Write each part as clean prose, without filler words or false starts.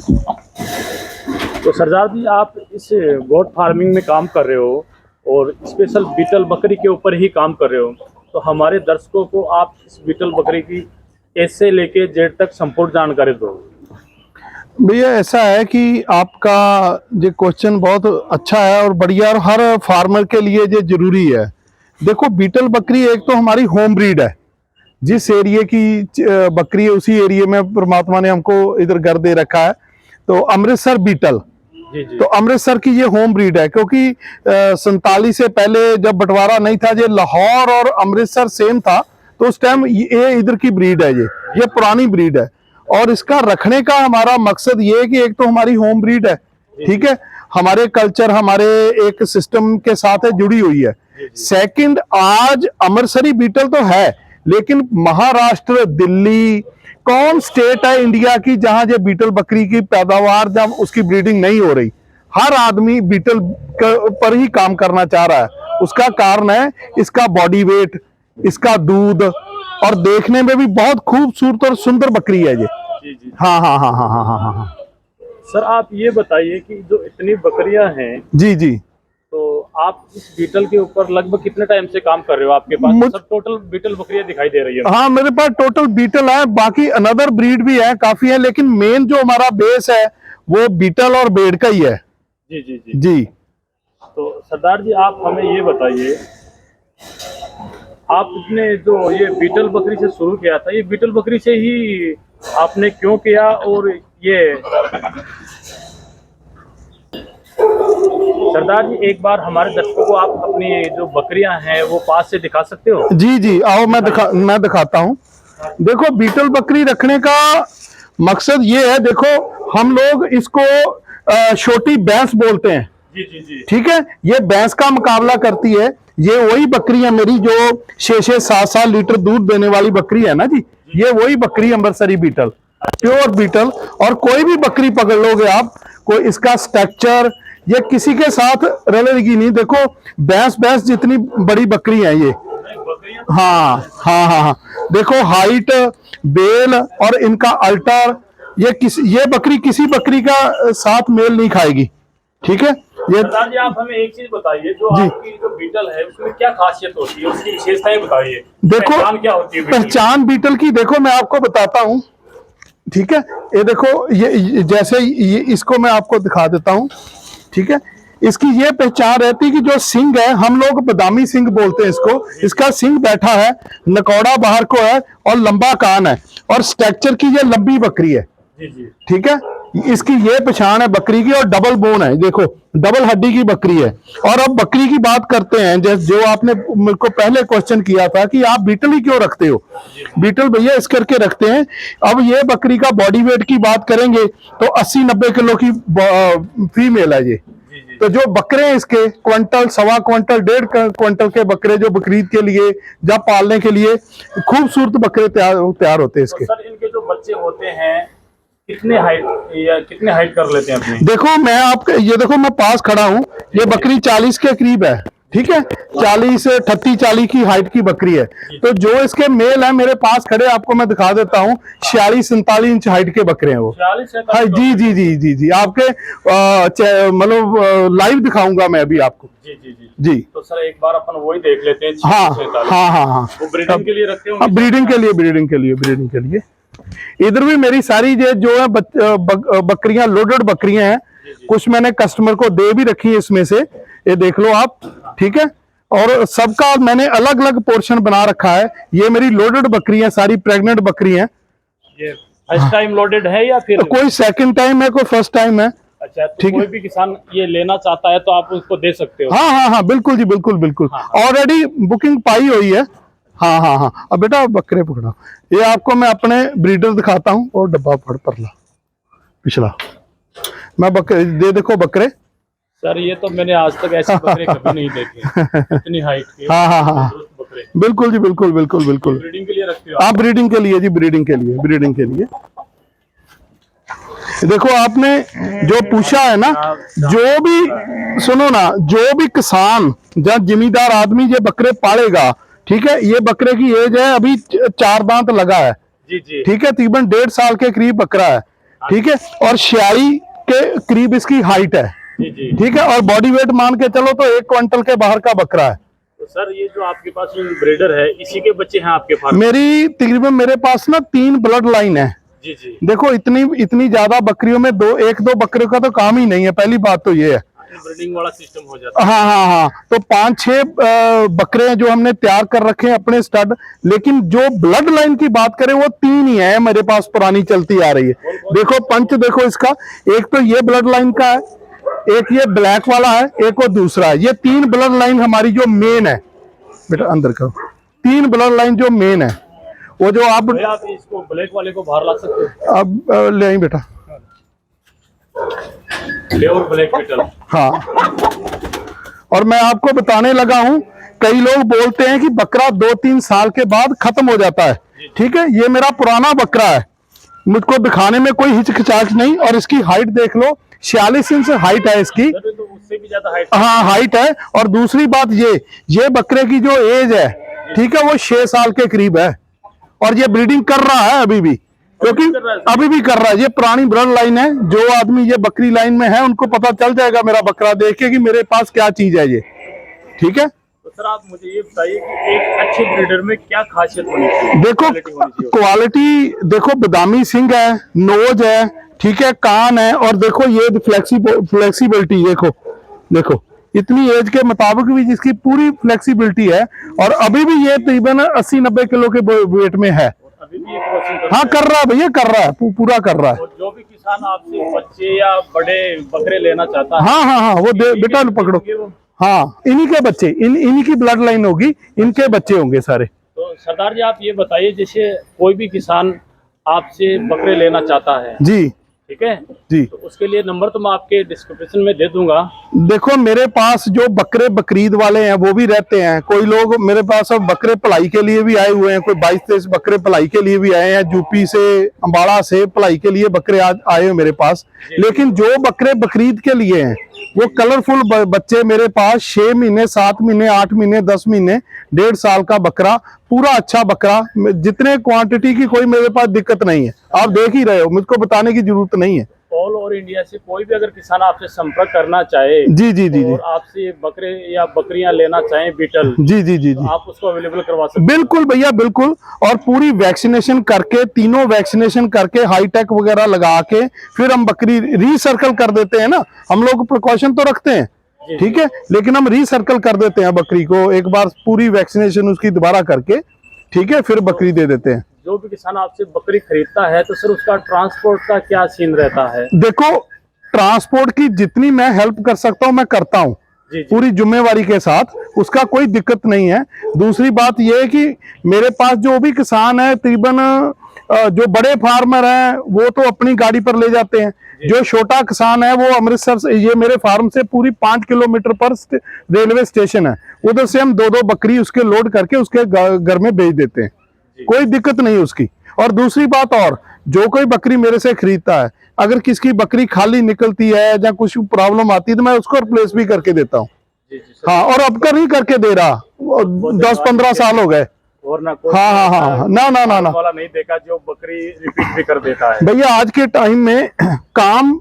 तो सरदार जी, आप इस गोट फार्मिंग में काम कर रहे हो और स्पेशल बीटल बकरी के ऊपर ही काम कर रहे हो, तो हमारे दर्शकों को आप इस बीटल बकरी की ए से लेके जेड तक संपूर्ण जानकारी दो। भैया ऐसा है कि आपका ये क्वेश्चन बहुत अच्छा है और बढ़िया, और हर फार्मर के लिए ये जरूरी है। देखो, बीटल बकरी एक तो हमारी होम ब्रीड है। जिस एरिया की बकरी है उसी एरिया में परमात्मा ने हमको इधर घर दे रखा है। तो अमृतसर बीटल, जी जी। तो अमृतसर की ये होम ब्रीड है, क्योंकि 47 से पहले जब बंटवारा नहीं था, ये लाहौर और अमृतसर सेम था, तो उस टाइम ये इधर की ब्रीड है। ये पुरानी ब्रीड है और इसका रखने का हमारा मकसद ये है कि एक तो हमारी होम ब्रीड है, ठीक है, हमारे कल्चर, हमारे एक सिस्टम के साथ है, जुड़ी हुई है। सेकंड, आज अमृतसरी बीटल तो है, लेकिन महाराष्ट्र, दिल्ली, कौन स्टेट है इंडिया की जहां ये बीटल बकरी की पैदावार, जब उसकी ब्रीडिंग नहीं हो रही? हर आदमी बीटल पर ही काम करना चाह रहा है। उसका कारण है इसका बॉडी वेट, इसका दूध, और देखने में भी बहुत खूबसूरत और सुंदर बकरी है ये। जी जी। हाँ हाँ हाँ हाँ हाँ हाँ हाँ हाँ। सर, आप ये बताइए कि जो इतनी बकरियां हैं, जी जी। तो आप इस बीटल के ऊपर लगभग कितने टाइम से काम कर रहे हो? आपके पास सब टोटल बीटल बकरियां दिखाई दे रही है। हाँ, मेरे पास टोटल बीटल है, बाकी अनदर ब्रीड भी है, काफी है, लेकिन मेन जो हमारा बेस है वो बीटल और बेड का ही है। जी जी जी जी। तो सरदार जी, आप हमें ये बताइए, आपने जो ये बीटल बकरी से शुरू किया था, ये बीटल बकरी से ही आपने क्यों किया? और ये सरदार जी, एक बार हमारे दर्शकों को आप अपनी जो बकरियां हैं वो पास से दिखा सकते हो? जी जी, आओ मैं दिखाता हूँ। देखो, बीटल बकरी रखने का मकसद ये है, देखो हम लोग इसको छोटी भैंस बोलते हैं। जी जी जी। ठीक है, ये भैंस का मुकाबला करती है। ये वही बकरी है मेरी जो 6-7 लीटर दूध देने वाली बकरी है ना जी, ये वही बकरी अमृतसरी बीटल, प्योर बीटल। और कोई भी बकरी पकड़ लोगे आप, कोई इसका स्ट्रक्चर ये किसी के साथ रलेगी नहीं। देखो, भैंस जितनी बड़ी बकरी है ये। हाँ हाँ हाँ हाँ, देखो हाइट, बेल और इनका अल्टर, ये बकरी किसी बकरी का साथ मेल नहीं खाएगी। ठीक है। ये सरदार जी, आप हमें एक चीज बताइए, जो आपकी जो बीटल है उसमें क्या खासियत होती है, उसकी विशेषताएं बताइए। देखो, पहचान क्या होती है पहचान बीटल की, देखो मैं आपको बताता हूँ। ठीक है, ये देखो, ये जैसे इसको मैं आपको दिखा देता हूँ। ठीक है, इसकी ये पहचान रहती है कि जो सिंग है, हम लोग बादामी सिंग बोलते हैं इसको, इसका सिंग बैठा है, नकौड़ा बाहर को है और लंबा कान है, और स्ट्रक्चर की ये लंबी बकरी है। जी जी। ठीक है, इसकी ये पहचान है बकरी की, और डबल बोन है, देखो डबल हड्डी की बकरी है। और अब बकरी की बात करते हैं, जैसे जो आपने मेरे को पहले क्वेश्चन किया था कि आप बीटल ही क्यों रखते हो। बीटल भैया इस करके रखते हैं, अब ये बकरी का बॉडी वेट की बात करेंगे तो 80-90 किलो की फीमेल है ये। तो जो बकरे हैं इसके क्विंटल, 1.25 क्विंटल, 1.5 क्विंटल के बकरे जो बकरीद के लिए या पालने के लिए खूबसूरत बकरे तैयार होते हैं इसके। तो सर, इनके जो बच्चे होते हैं कितने हाइट कर लेते हैं अपनी? देखो, मैं आपके ये देखो, मैं पास खड़ा हूँ, ये बकरी 40 के करीब है। ठीक है, 38-40 की हाइट की बकरी है। तो जो इसके मेल है मेरे पास खड़े, आपको मैं दिखा देता हूँ, 46-47 इंच हाइट के बकरे हैं वो। 46 हाँ जी जी जी जी जी, आपके मतलब लाइव दिखाऊंगा मैं अभी आपको। जी जी जी जी। तो सर, एक बार अपन वही देख लेते हैं। हाँ हाँ हाँ हाँ, वो ब्रीडिंग के लिए रखते हो? ब्रीडिंग के लिए, ब्रीडिंग के लिए। इधर भी मेरी सारी जो है बकरियां, लोडेड बकरियां हैं। कुछ मैंने कस्टमर को दे भी रखी है इसमें से, ये देख लो आप। ठीक है, और सबका मैंने अलग अलग पोर्शन बना रखा है। ये मेरी लोडेड बकरियां, सारी प्रेग्नेंट बकरियां। ये फर्स्ट टाइम लोडेड है या फिर कोई सेकंड टाइम है, कोई फर्स्ट टाइम है। अच्छा, तो कोई भी किसान ये लेना चाहता है तो आप उसको दे सकते हो? हाँ हाँ हाँ, बिल्कुल जी, बिल्कुल। ऑलरेडी बुकिंग पाई हुई है। हाँ हाँ हाँ। अब बेटा बकरे पकड़ा, ये आपको मैं अपने ब्रीडर दिखाता हूँ। और डब्बा फड़ परला पिछला, मैं बकरे दे, देखो बकरे। सर, ये तो मैंने आज तक ऐसे बकरे कभी नहीं देखे, इतनी हाइट के। हाँ हाँ हाँ, बकरे बिल्कुल जी, बिल्कुल। ब्रीडिंग के लिए रखते हो आप? ब्रीडिंग के लिए जी, ब्रीडिंग के लिए। देखो, आपने जो पूछा है ना, जो भी सुनो ना, जो भी किसान या जिम्मेदार आदमी ये बकरे पालेगा, ठीक है, ये बकरे की एज है अभी 4 दांत लगा है। जी जी। ठीक है, तकरीबन 1.5 साल के करीब बकरा है। ठीक है, और 46 के करीब इसकी हाइट है, जी जी। ठीक है, और बॉडी वेट मान के चलो तो 1 क्विंटल के बाहर का बकरा है। तो सर ये जो आपके पास ब्रीडर है, इसी के बच्चे हैं आपके पास? मेरी तकरीबन मेरे पास ना 3 ब्लड लाइन है। जी जी। देखो इतनी ज्यादा बकरियों में एक दो बकरियों का तो काम ही नहीं है, पहली बात तो ये है। ब्रीडिंग वाला सिस्टम हो जाता है। हाँ हाँ हाँ, तो 5-6 बकरे हैं जो हमने तैयार कर रखे हैं अपने स्टड, लेकिन जो ब्लड लाइन की बात करें वो 3 ही है मेरे पास, पुरानी चलती आ रही है। देखो पंच देखो इसका, एक तो ये ब्लड लाइन का है, एक ये ब्लैक वाला है, एक वो दूसरा है। ये 3 ब्लड लाइन हमारी जो मेन है, बेटा अंदर करो, 3 ब्लड लाइन जो मेन है, वो जो आप इसको ब्लैक वाले को बाहर ला सकते हो? अब ले आई बेटा, प्योर ब्लैक बीटल। हाँ, और मैं आपको बताने लगा हूं, कई लोग बोलते हैं कि बकरा 2-3 साल के बाद खत्म हो जाता है, ठीक है, ये मेरा पुराना बकरा है, मुझको दिखाने में कोई हिचकिचाहट नहीं। और इसकी हाइट देख लो, 46 इंच हाइट है इसकी, तो उससे भी ज्यादा हाइट? हाँ हाइट है। और दूसरी बात ये बकरे की जो एज है, ठीक है, वो 6 साल के करीब है, और ये ब्रीडिंग कर रहा है अभी भी, क्योंकि अभी भी कर रहा है। ये पुरानी ब्लड लाइन है, जो आदमी ये बकरी लाइन में है उनको पता चल जाएगा मेरा बकरा देख के कि मेरे पास क्या चीज है ये, ठीक है। तो सर आप मुझे ये बताइए कि एक अच्छे ब्रीडर में क्या खासियत होनी चाहिए? देखो क्वालिटी, देखो बादामी सिंग है, नोज है, ठीक है, कान है, और देखो ये फ्लेक्सिबिलिटी देखो इतनी एज के मुताबिक भी जिसकी पूरी फ्लेक्सिबिलिटी है, और अभी भी ये तकरीबन 80-90 किलो के वेट में है। अभी भी ये क्रॉसिंग हाँ कर रहा है भैया, कर रहा है, पूरा कर रहा है। और जो भी किसान आपसे बच्चे या बड़े बकरे लेना चाहता है, हाँ हाँ हाँ, वो बेटा पकड़ो, हाँ इन्हीं के बच्चे, इन्हीं की ब्लड लाइन होगी, इनके बच्चे होंगे सारे। तो सरदार जी आप ये बताइए, जैसे कोई भी किसान आपसे बकरे लेना चाहता है, जी ठीक है जी, तो उसके लिए नंबर तो मैं आपके डिस्क्रिप्शन में दे दूंगा। देखो मेरे पास जो बकरे बकरीद वाले हैं वो भी रहते हैं, कोई लोग मेरे पास अब बकरे पलाई के लिए भी आए हुए हैं, कोई 22-23 बकरे पलाई के लिए भी आए हैं, यूपी से अम्बाड़ा से पलाई के लिए बकरे आए हैं मेरे पास। लेकिन जो बकरे बकरीद के लिए हैं वो कलरफुल बच्चे मेरे पास 6 महीने, 7 महीने, 8 महीने, 10 महीने, 1.5 साल का बकरा, पूरा अच्छा बकरा, जितने क्वांटिटी की कोई मेरे पास दिक्कत नहीं है, आप देख ही रहे हो, मुझको बताने की जरूरत नहीं है। ऑल ओवर इंडिया से कोई भी अगर किसान आपसे संपर्क करना चाहे, जी जी जी जी, और आपसे बकरे या बकरियां लेना चाहें बीटल, जी जी जी जी, आप उसको अवेलेबल करवा सकते हैं? बिल्कुल भैया बिल्कुल, और पूरी वैक्सीनेशन करके, तीनों वैक्सीनेशन करके, हाईटेक वगैरह लगा के फिर हम बकरी रीसर्कल कर देते हैं ना। हम लोग प्रिकॉशन तो रखते हैं, ठीक है, लेकिन हम रीसर्कल कर देते हैं बकरी को, एक बार पूरी वैक्सीनेशन उसकी दोबारा करके, ठीक है, फिर बकरी दे देते हैं। जो भी किसान आपसे बकरी खरीदता है तो सर उसका ट्रांसपोर्ट का क्या सीन रहता है? देखो ट्रांसपोर्ट की जितनी मैं हेल्प कर सकता हूं मैं करता हूं, पूरी जिम्मेवारी के साथ, उसका कोई दिक्कत नहीं है। दूसरी बात यह है कि मेरे पास जो भी किसान है, तकरीबन जो बड़े फार्मर हैं वो तो अपनी गाड़ी पर ले जाते हैं, जो छोटा किसान है वो अमृतसर से, ये मेरे फार्म से पूरी 5 किलोमीटर पर रेलवे स्टेशन है, उधर से हम 2-2 बकरी उसके लोड करके उसके घर में भेज देते हैं, कोई दिक्कत नहीं उसकी। और दूसरी बात, और जो कोई बकरी मेरे से खरीदता है, अगर किसकी बकरी खाली निकलती है या कुछ प्रॉब्लम आती है तो मैं उसको रिप्लेस भी करके देता हूँ। हाँ, और अब का नहीं करके दे रहा, 10-15 साल हो गए। और ना कोई हाँ हाँ हाँ, ना वाला नहीं देखा जो बकरी रिपीट भी कर देता है। भैया आज के टाइम में काम,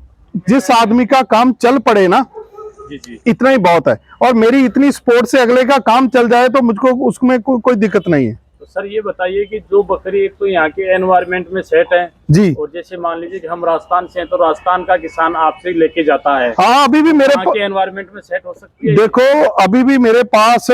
जिस आदमी का काम चल पड़े ना, जी जी, इतना ही बहुत है, और मेरी इतनी सपोर्ट से अगले का काम चल जाए तो मुझको उसमें कोई दिक्कत नहीं है। तो सर ये बताइए कि जो बकरी एक तो यहाँ के एनवायरनमेंट में सेट है जी, और जैसे मान लीजिए कि हम राजस्थान से हैं तो राजस्थान का किसान आपसे लेके जाता है, हाँ अभी भी मेरे यहाँ के एनवायरनमेंट में सेट हो सकती है? देखो अभी भी मेरे पास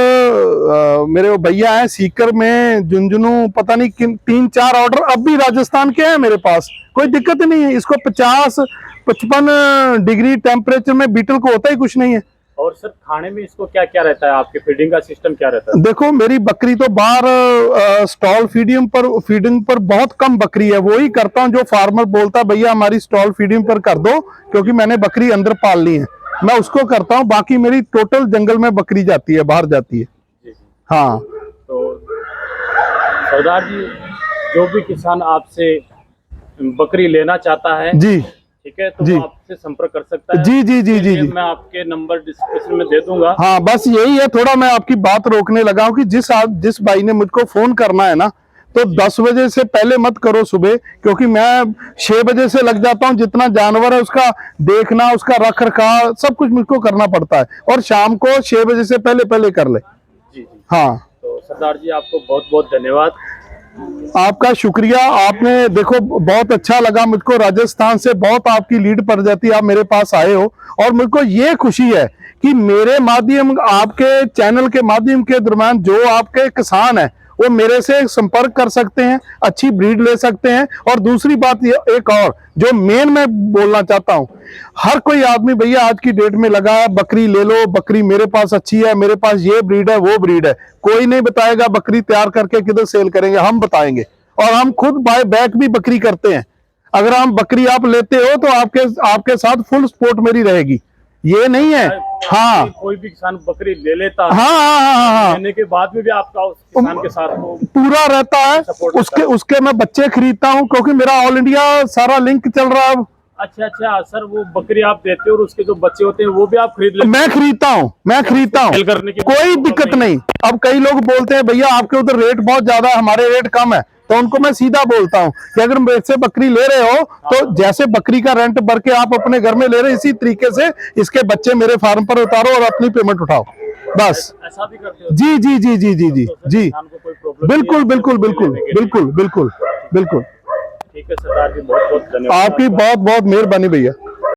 मेरे भैया हैं सीकर में, झुंझुनू, पता नहीं 3-4 ऑर्डर अब भी राजस्थान के हैं मेरे पास, कोई दिक्कत नहीं है। इसको 50-55 डिग्री टेम्परेचर में बीटल को होता ही कुछ नहीं है। और सर खाने में इसको क्या क्या रहता है, आपके फीडिंग का सिस्टम क्या रहता है? देखो मेरी बकरी तो बाहर स्टॉल फीडिंग पर बहुत कम बकरी है, वो ही करता हूँ जो फार्मर बोलता है भैया हमारी स्टॉल फीडिंग पर कर दो, क्योंकि मैंने बकरी अंदर पाल ली है, मैं उसको करता हूँ। बाकी मेरी टोटल जंगल में बकरी जाती है, बाहर जाती है। हाँ तो सरदार जी, जो भी किसान आपसे बकरी लेना चाहता है, जी ठीक है, तो जी, वो आपसे संपर्क कर सकता है। जी जी जी जी जी, मैं आपके नंबर डिस्क्रिप्शन में दे दूंगा। हाँ बस यही है, थोड़ा मैं आपकी बात रोकने लगा हूँ कि जिस भाई ने मुझको फोन करना है ना, तो 10 बजे से पहले मत करो सुबह, क्योंकि मैं 6 बजे से लग जाता हूँ। जितना जानवर है उसका देखना, उसका रख रखाव सब कुछ मुझको करना पड़ता है, और शाम को 6 बजे से पहले पहले कर ले। जी जी। हाँ, तो सरदार जी आपको बहुत बहुत धन्यवाद। आपका शुक्रिया। आपने देखो बहुत अच्छा लगा मुझको, राजस्थान से बहुत आपकी लीड प्रजाति आप मेरे पास आए हो, और मुझको ये खुशी है कि मेरे माध्यम, आपके चैनल के माध्यम के दरम्यान जो आपके किसान है वो मेरे से संपर्क कर सकते हैं, अच्छी ब्रीड ले सकते हैं। और दूसरी बात एक और जो मेन मैं बोलना चाहता हूं, हर कोई आदमी भैया आज की डेट में लगा है बकरी ले लो, बकरी मेरे पास अच्छी है, मेरे पास ये ब्रीड है वो ब्रीड है। कोई नहीं बताएगा बकरी तैयार करके किधर सेल करेंगे, हम बताएंगे। और हम खुद बाय बैक भी बकरी करते हैं। अगर हम बकरी आप लेते हो तो आपके साथ फुल सपोर्ट मेरी रहेगी, ये नहीं है। हाँ, कोई भी किसान बकरी ले लेता है, हाँ हाँ हाँ हाँ, लेने के बाद में भी आपका उस किसान के साथ वो पूरा रहता है। सपोर्ट उसके मैं बच्चे खरीदता हूँ, क्योंकि मेरा ऑल इंडिया सारा लिंक चल रहा है। अच्छा अच्छा सर, वो बकरी आप देते हो और उसके जो बच्चे होते हैं वो भी आप खरीद लेते मैं खरीदता हूँ सेल करने की कोई दिक्कत नहीं। अब कई लोग बोलते हैं भैया आपके उधर रेट बहुत ज्यादा है, हमारे रेट कम है, तो उनको मैं सीधा बोलता हूँ कि अगर मेरे से बकरी ले रहे हो तो जैसे बकरी का रेंट भर के आप अपने घर में ले रहे, इसी तरीके से इसके बच्चे मेरे फार्म पर उतारो और अपनी पेमेंट उठाओ, बस। ऐसा भी करते हो? जी जी जी जी जी जी जी, किसान को कोई प्रॉब्लम बिल्कुल बिल्कुल बिल्कुल बिल्कुल बिल्कुल बिल्कुल। ठीक है सरदार जी, बहुत बहुत धन्यवाद। आपकी बहुत बहुत मेहरबानी भैया।